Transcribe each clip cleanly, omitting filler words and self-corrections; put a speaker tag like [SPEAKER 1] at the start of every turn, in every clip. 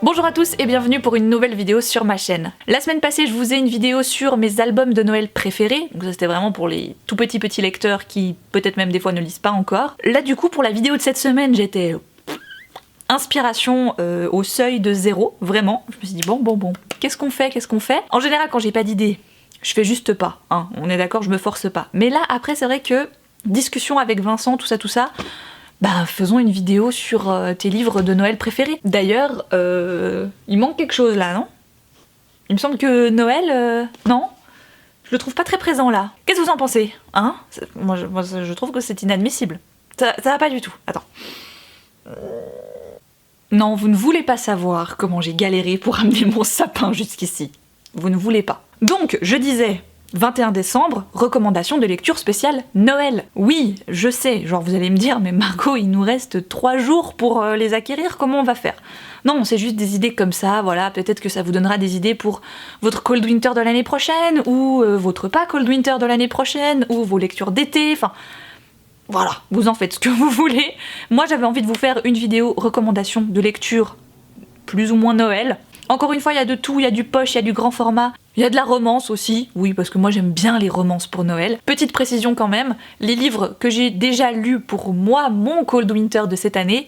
[SPEAKER 1] Bonjour à tous et bienvenue pour une nouvelle vidéo sur ma chaîne. La semaine passée, je vous ai une vidéo sur mes albums de Noël préférés, donc ça c'était vraiment pour les tout petits lecteurs qui peut-être même des fois ne lisent pas encore. Là du coup pour la vidéo de cette semaine, j'étais inspiration au seuil de zéro, vraiment. Je me suis dit bon, qu'est-ce qu'on fait? En général quand j'ai pas d'idée, je fais juste pas, hein, on est d'accord, je me force pas. Mais là après c'est vrai que discussion avec Vincent, tout ça, bah faisons une vidéo sur tes livres de Noël préférés. D'ailleurs, il manque quelque chose là, non? Il me semble que Noël, non? Je le trouve pas très présent là. Qu'est-ce que vous en pensez? Hein? Moi je trouve que c'est inadmissible. Ça va pas du tout. Attends. Non, vous ne voulez pas savoir comment j'ai galéré pour amener mon sapin jusqu'ici. Vous ne voulez pas. Donc, je disais... 21 décembre, recommandation de lecture spéciale Noël. Oui, je sais, genre vous allez me dire, mais Margot, il nous reste 3 jours pour les acquérir, comment on va faire? Non, c'est juste des idées comme ça, voilà, peut-être que ça vous donnera des idées pour votre Cold Winter de l'année prochaine, ou votre pas Cold Winter de l'année prochaine, ou vos lectures d'été, enfin... Voilà, vous en faites ce que vous voulez. Moi, j'avais envie de vous faire une vidéo recommandation de lecture plus ou moins Noël. Encore une fois, il y a de tout, il y a du poche, il y a du grand format, il y a de la romance aussi, oui, parce que moi j'aime bien les romances pour Noël. Petite précision quand même, les livres que j'ai déjà lus pour moi, mon Cold Winter de cette année,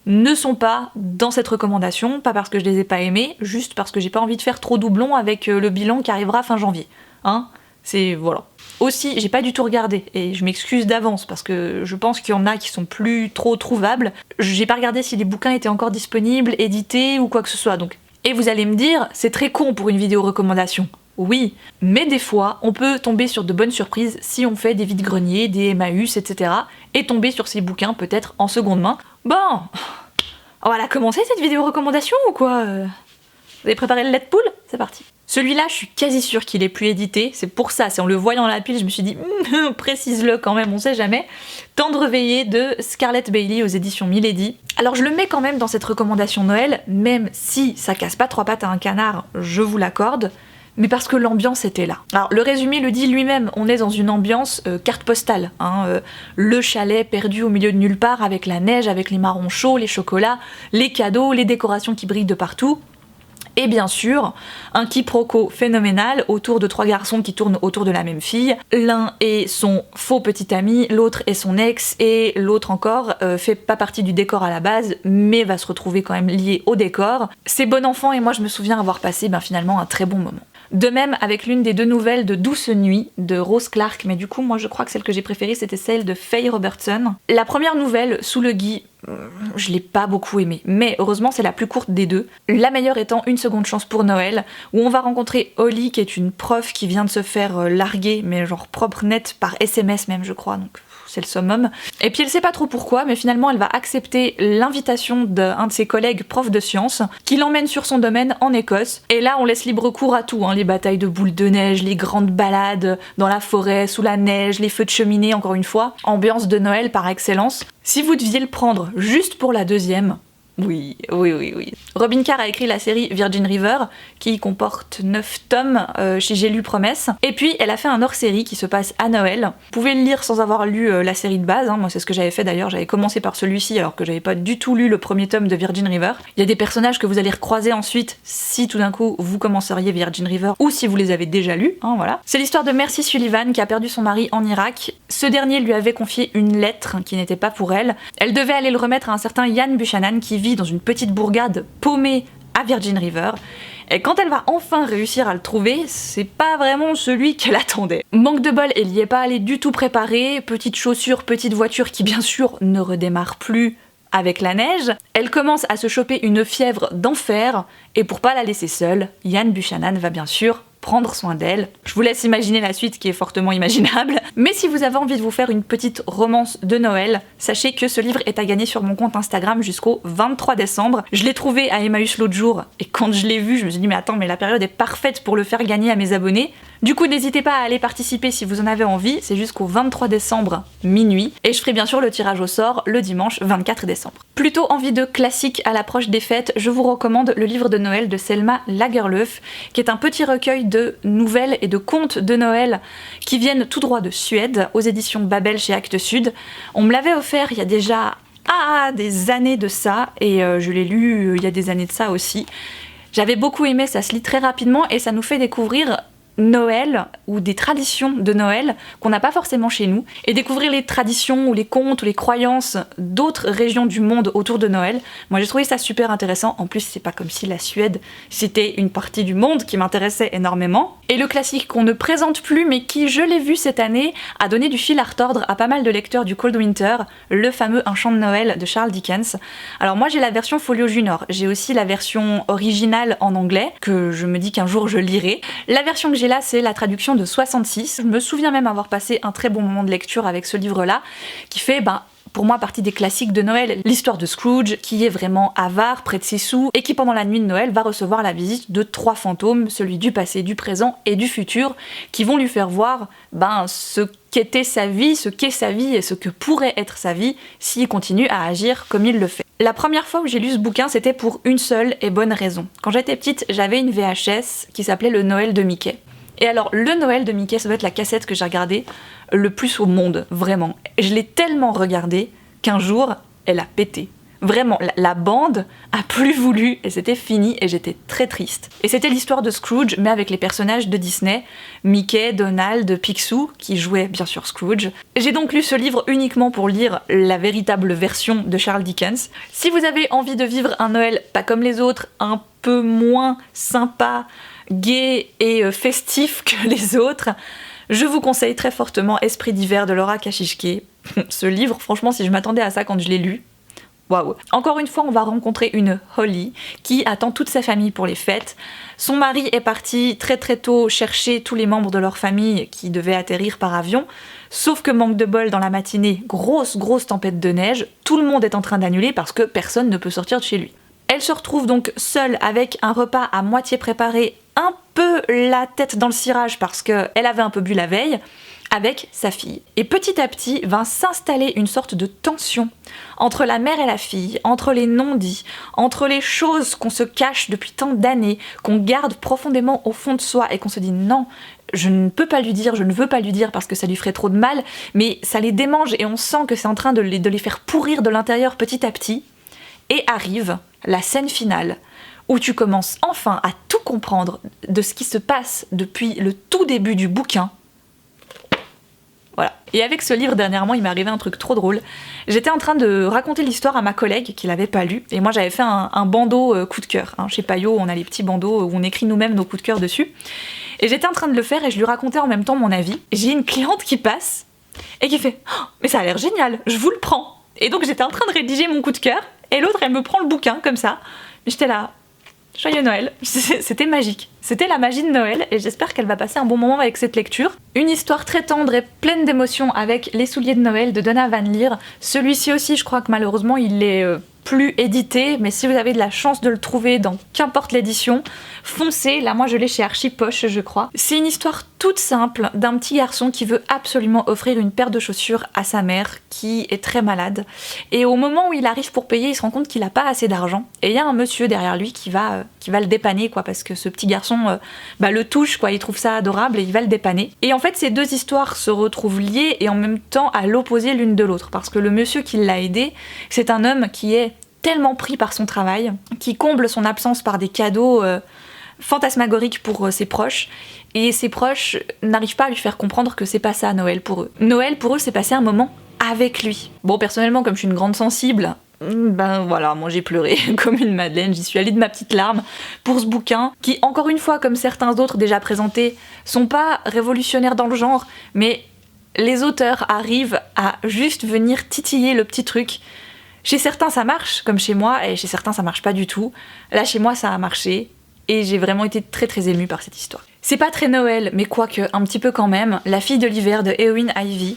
[SPEAKER 1] ne sont pas dans cette recommandation, pas parce que je les ai pas aimés, juste parce que j'ai pas envie de faire trop doublon avec le bilan qui arrivera fin janvier. Hein? C'est... voilà. Aussi, j'ai pas du tout regardé, et je m'excuse d'avance parce que je pense qu'il y en a qui sont plus trop trouvables. J'ai pas regardé si les bouquins étaient encore disponibles, édités ou quoi que ce soit, donc... Et vous allez me dire, c'est très con pour une vidéo recommandation. Oui, mais des fois, on peut tomber sur de bonnes surprises si on fait des vide-greniers, des Emmaüs, etc. et tomber sur ces bouquins peut-être en seconde main. Bon, on va la commencer cette vidéo recommandation ou quoi? Vous avez préparé le Letpool? C'est parti. Celui-là, je suis quasi sûre qu'il est plus édité, c'est pour ça, c'est en le voyant dans la pile, je me suis dit, précise-le quand même, on sait jamais. Tendre veillée de Scarlett Bailey aux éditions Milady. Alors je le mets quand même dans cette recommandation Noël, même si ça casse pas 3 pattes à un canard, je vous l'accorde, mais parce que l'ambiance était là. Alors le résumé le dit lui-même, on est dans une ambiance carte postale, hein, le chalet perdu au milieu de nulle part, avec la neige, avec les marrons chauds, les chocolats, les cadeaux, les décorations qui brillent de partout. Et bien sûr, un quiproquo phénoménal autour de 3 garçons qui tournent autour de la même fille. L'un est son faux petit ami, l'autre est son ex, et l'autre encore fait pas partie du décor à la base, mais va se retrouver quand même lié au décor. C'est bon enfant et moi je me souviens avoir passé finalement un très bon moment. De même avec l'une des 2 nouvelles de Douce Nuit de Rose Clark, mais du coup moi je crois que celle que j'ai préférée c'était celle de Faye Robertson. La première nouvelle, Sous le gui, je l'ai pas beaucoup aimée, mais heureusement c'est la plus courte des 2. La meilleure étant Une seconde chance pour Noël, où on va rencontrer Holly qui est une prof qui vient de se faire larguer, mais genre propre net par SMS même je crois, donc c'est le summum. Et puis elle sait pas trop pourquoi, mais finalement elle va accepter l'invitation d'un de ses collègues profs de sciences, qui l'emmène sur son domaine en Écosse. Et là on laisse libre cours à tout, hein, les batailles de boules de neige, les grandes balades dans la forêt, sous la neige, les feux de cheminée encore une fois. Ambiance de Noël par excellence. Si vous deviez le prendre juste pour la 2e, oui. Robin Carr a écrit la série Virgin River, qui comporte 9 tomes chez J'ai lu Promesse. Et puis elle a fait un hors-série qui se passe à Noël. Vous pouvez le lire sans avoir lu la série de base, hein. Moi c'est ce que j'avais fait d'ailleurs, j'avais commencé par celui-ci alors que j'avais pas du tout lu le premier tome de Virgin River. Il y a des personnages que vous allez recroiser ensuite si tout d'un coup vous commenceriez Virgin River ou si vous les avez déjà lus, hein, voilà. C'est l'histoire de Mercy Sullivan qui a perdu son mari en Irak. Ce dernier lui avait confié une lettre qui n'était pas pour elle. Elle devait aller le remettre à un certain Ian Buchanan qui vit dans une petite bourgade paumée à Virgin River. Et quand elle va enfin réussir à le trouver, c'est pas vraiment celui qu'elle attendait. Manque de bol, elle y est pas allée du tout préparée, petite chaussure, petite voiture qui bien sûr ne redémarre plus avec la neige. Elle commence à se choper une fièvre d'enfer, et pour pas la laisser seule, Ian Buchanan va bien sûr prendre soin d'elle. Je vous laisse imaginer la suite qui est fortement imaginable. Mais si vous avez envie de vous faire une petite romance de Noël, sachez que ce livre est à gagner sur mon compte Instagram jusqu'au 23 décembre. Je l'ai trouvé à Emmaüs l'autre jour et quand je l'ai vu, je me suis dit mais attends, mais la période est parfaite pour le faire gagner à mes abonnés. Du coup, n'hésitez pas à aller participer si vous en avez envie, c'est jusqu'au 23 décembre minuit, et je ferai bien sûr le tirage au sort le dimanche 24 décembre. Plutôt envie de classique à l'approche des fêtes, je vous recommande le livre de Noël de Selma Lagerlöf, qui est un petit recueil de nouvelles et de contes de Noël qui viennent tout droit de Suède, aux éditions Babel chez Actes Sud. On me l'avait offert il y a déjà des années de ça, et je l'ai lu il y a des années de ça aussi. J'avais beaucoup aimé, ça se lit très rapidement et ça nous fait découvrir Noël ou des traditions de Noël qu'on n'a pas forcément chez nous, et découvrir les traditions ou les contes ou les croyances d'autres régions du monde autour de Noël. Moi j'ai trouvé ça super intéressant, en plus c'est pas comme si la Suède c'était une partie du monde qui m'intéressait énormément. Et le classique qu'on ne présente plus mais qui, je l'ai vu cette année, a donné du fil à retordre à pas mal de lecteurs du Cold Winter, le fameux Un chant de Noël de Charles Dickens. Alors moi j'ai la version Folio Junior, j'ai aussi la version originale en anglais, que je me dis qu'un jour je lirai. La version que j'ai là, c'est la traduction de 66. Je me souviens même avoir passé un très bon moment de lecture avec ce livre-là, qui fait, pour moi, partie des classiques de Noël. L'histoire de Scrooge, qui est vraiment avare, près de ses sous, et qui, pendant la nuit de Noël, va recevoir la visite de 3 fantômes, celui du passé, du présent et du futur, qui vont lui faire voir, ce qu'était sa vie, ce qu'est sa vie et ce que pourrait être sa vie s'il continue à agir comme il le fait. La première fois où j'ai lu ce bouquin, c'était pour une seule et bonne raison. Quand j'étais petite, j'avais une VHS qui s'appelait Le Noël de Mickey. Et alors, le Noël de Mickey, ça doit être la cassette que j'ai regardée le plus au monde, vraiment. Je l'ai tellement regardée qu'un jour, elle a pété. Vraiment, la bande a plus voulu et c'était fini et j'étais très triste. Et c'était l'histoire de Scrooge, mais avec les personnages de Disney, Mickey, Donald, Picsou, qui jouaient bien sûr Scrooge. J'ai donc lu ce livre uniquement pour lire la véritable version de Charles Dickens. Si vous avez envie de vivre un Noël pas comme les autres, un peu moins sympa, gai et festif que les autres, je vous conseille très fortement Esprit d'hiver de Laura Kashishke. Ce livre, franchement, si je m'attendais à ça quand je l'ai lu, waouh. Encore une fois, on va rencontrer une Holly qui attend toute sa famille pour les fêtes. Son mari est parti très très tôt chercher tous les membres de leur famille qui devaient atterrir par avion, sauf que manque de bol, dans la matinée, grosse tempête de neige, tout le monde est en train d'annuler parce que personne ne peut sortir de chez lui. Elle se retrouve donc seule avec un repas à moitié préparé, un peu la tête dans le cirage parce qu'elle avait un peu bu la veille, avec sa fille. Et petit à petit va s'installer une sorte de tension entre la mère et la fille, entre les non-dits, entre les choses qu'on se cache depuis tant d'années, qu'on garde profondément au fond de soi et qu'on se dit non, je ne peux pas lui dire, je ne veux pas lui dire parce que ça lui ferait trop de mal, mais ça les démange et on sent que c'est en train de les faire pourrir de l'intérieur petit à petit. Et arrive la scène finale, où tu commences enfin à tout comprendre de ce qui se passe depuis le tout début du bouquin. Voilà. Et avec ce livre, dernièrement, il m'est arrivé un truc trop drôle. J'étais en train de raconter l'histoire à ma collègue qui l'avait pas lu, et moi j'avais fait un bandeau coup de cœur. Chez Payot, on a les petits bandeaux où on écrit nous-mêmes nos coups de cœur dessus. Et j'étais en train de le faire et je lui racontais en même temps mon avis. J'ai une cliente qui passe et qui fait « Oh, mais ça a l'air génial, je vous le prends !» Et donc j'étais en train de rédiger mon coup de cœur, et l'autre elle me prend le bouquin comme ça. J'étais là, joyeux Noël, c'était magique. C'était la magie de Noël et j'espère qu'elle va passer un bon moment avec cette lecture. Une histoire très tendre et pleine d'émotions avec Les souliers de Noël de Donna Van Leer. Celui-ci aussi, je crois que malheureusement il est plus édité, mais si vous avez de la chance de le trouver dans qu'importe l'édition, foncez. Là moi je l'ai chez Archipoche, je crois. C'est une histoire toute simple d'un petit garçon qui veut absolument offrir une paire de chaussures à sa mère qui est très malade, et au moment où il arrive pour payer, il se rend compte qu'il a pas assez d'argent et il y a un monsieur derrière lui qui va le dépanner quoi, parce que ce petit garçon le touche quoi, il trouve ça adorable et il va le dépanner. Et en fait ces deux histoires se retrouvent liées et en même temps à l'opposé l'une de l'autre, parce que le monsieur qui l'a aidé, c'est un homme qui est tellement pris par son travail, qui comble son absence par des cadeaux fantasmagoriques pour ses proches, et ses proches n'arrivent pas à lui faire comprendre que c'est pas ça Noël pour eux. Noël pour eux c'est passer un moment avec lui. Bon, personnellement comme je suis une grande sensible, voilà, moi j'ai pleuré comme une madeleine, j'y suis allée de ma petite larme pour ce bouquin, qui encore une fois comme certains autres déjà présentés, sont pas révolutionnaires dans le genre, mais les auteurs arrivent à juste venir titiller le petit truc. Chez certains ça marche, comme chez moi, et chez certains ça marche pas du tout. Là chez moi ça a marché, et j'ai vraiment été très très émue par cette histoire. C'est pas très Noël, mais quoique, un petit peu quand même, La fille de l'hiver de Eowyn Ivey.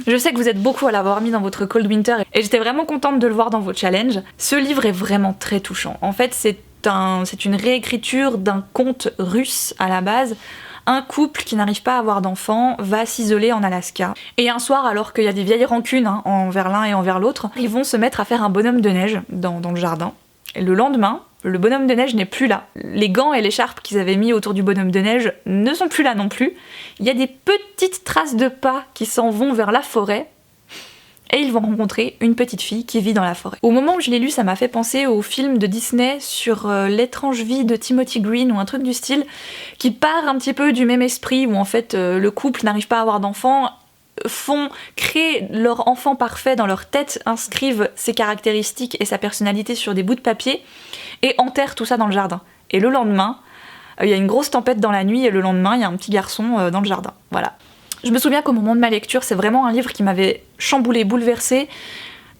[SPEAKER 1] Je sais que vous êtes beaucoup à l'avoir mis dans votre Cold Winter, et j'étais vraiment contente de le voir dans vos challenges. Ce livre est vraiment très touchant. En fait c'est une réécriture d'un conte russe à la base. Un couple qui n'arrive pas à avoir d'enfants va s'isoler en Alaska. Et un soir, alors qu'il y a des vieilles rancunes envers l'un et envers l'autre, ils vont se mettre à faire un bonhomme de neige dans le jardin. Et le lendemain, le bonhomme de neige n'est plus là. Les gants et l'écharpe qu'ils avaient mis autour du bonhomme de neige ne sont plus là non plus. Il y a des petites traces de pas qui s'en vont vers la forêt. et ils vont rencontrer une petite fille qui vit dans la forêt. Au moment où je l'ai lu, ça m'a fait penser au film de Disney sur l'étrange vie de Timothy Green ou un truc du style, qui part un petit peu du même esprit où en fait le couple n'arrive pas à avoir d'enfants, créent leur enfant parfait dans leur tête, inscrivent ses caractéristiques et sa personnalité sur des bouts de papier et enterrent tout ça dans le jardin. Et le lendemain, il y a une grosse tempête dans la nuit et le lendemain, il y a un petit garçon dans le jardin. Voilà. Je me souviens qu'au moment de ma lecture, c'est vraiment un livre qui m'avait chamboulée, bouleversée,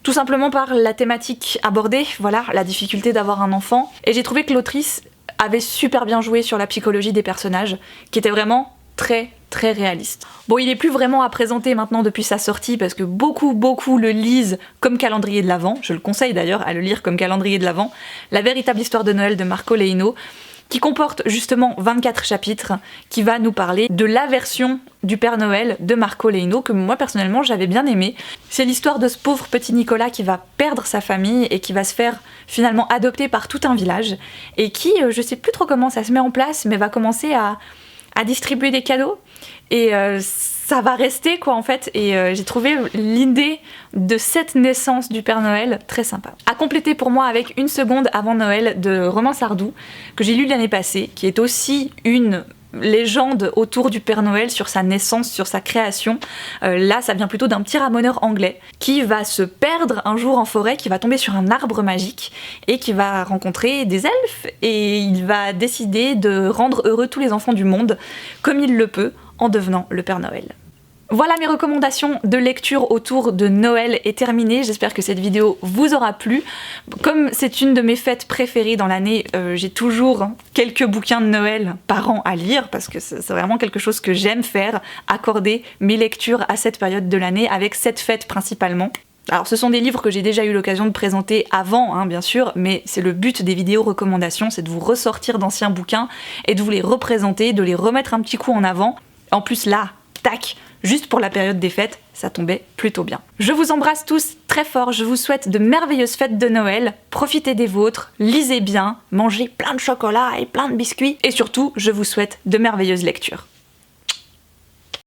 [SPEAKER 1] tout simplement par la thématique abordée, voilà, la difficulté d'avoir un enfant. Et j'ai trouvé que l'autrice avait super bien joué sur la psychologie des personnages, qui était vraiment très réaliste. Bon, il est plus vraiment à présenter maintenant depuis sa sortie parce que beaucoup le lisent comme calendrier de l'Avent. Je le conseille d'ailleurs à le lire comme calendrier de l'Avent. La véritable histoire de Noël de Marco Leino, qui comporte justement 24 chapitres, qui va nous parler de la version du Père Noël de Marco Leino, que moi personnellement j'avais bien aimé. C'est l'histoire de ce pauvre petit Nicolas qui va perdre sa famille et qui va se faire finalement adopter par tout un village, et qui, je sais plus trop comment ça se met en place, mais va commencer à distribuer des cadeaux, et ça va rester quoi en fait, et j'ai trouvé l'idée de cette naissance du Père Noël très sympa. À compléter pour moi avec Une seconde avant Noël de Romain Sardou, que j'ai lu l'année passée, qui est aussi une légende autour du Père Noël, sur sa naissance, sur sa création. Là, ça vient plutôt d'un petit ramoneur anglais qui va se perdre un jour en forêt, qui va tomber sur un arbre magique et qui va rencontrer des elfes, et il va décider de rendre heureux tous les enfants du monde comme il le peut en devenant le Père Noël. Voilà, mes recommandations de lecture autour de Noël est terminée. J'espère que cette vidéo vous aura plu. Comme c'est une de mes fêtes préférées dans l'année, j'ai toujours quelques bouquins de Noël par an à lire, parce que c'est vraiment quelque chose que j'aime faire, accorder mes lectures à cette période de l'année, avec cette fête principalement. Alors ce sont des livres que j'ai déjà eu l'occasion de présenter avant, bien sûr, mais c'est le but des vidéos recommandations, c'est de vous ressortir d'anciens bouquins et de vous les représenter, de les remettre un petit coup en avant. En plus là, tac, juste pour la période des fêtes, ça tombait plutôt bien. Je vous embrasse tous très fort, je vous souhaite de merveilleuses fêtes de Noël, profitez des vôtres, lisez bien, mangez plein de chocolat et plein de biscuits, et surtout, je vous souhaite de merveilleuses lectures.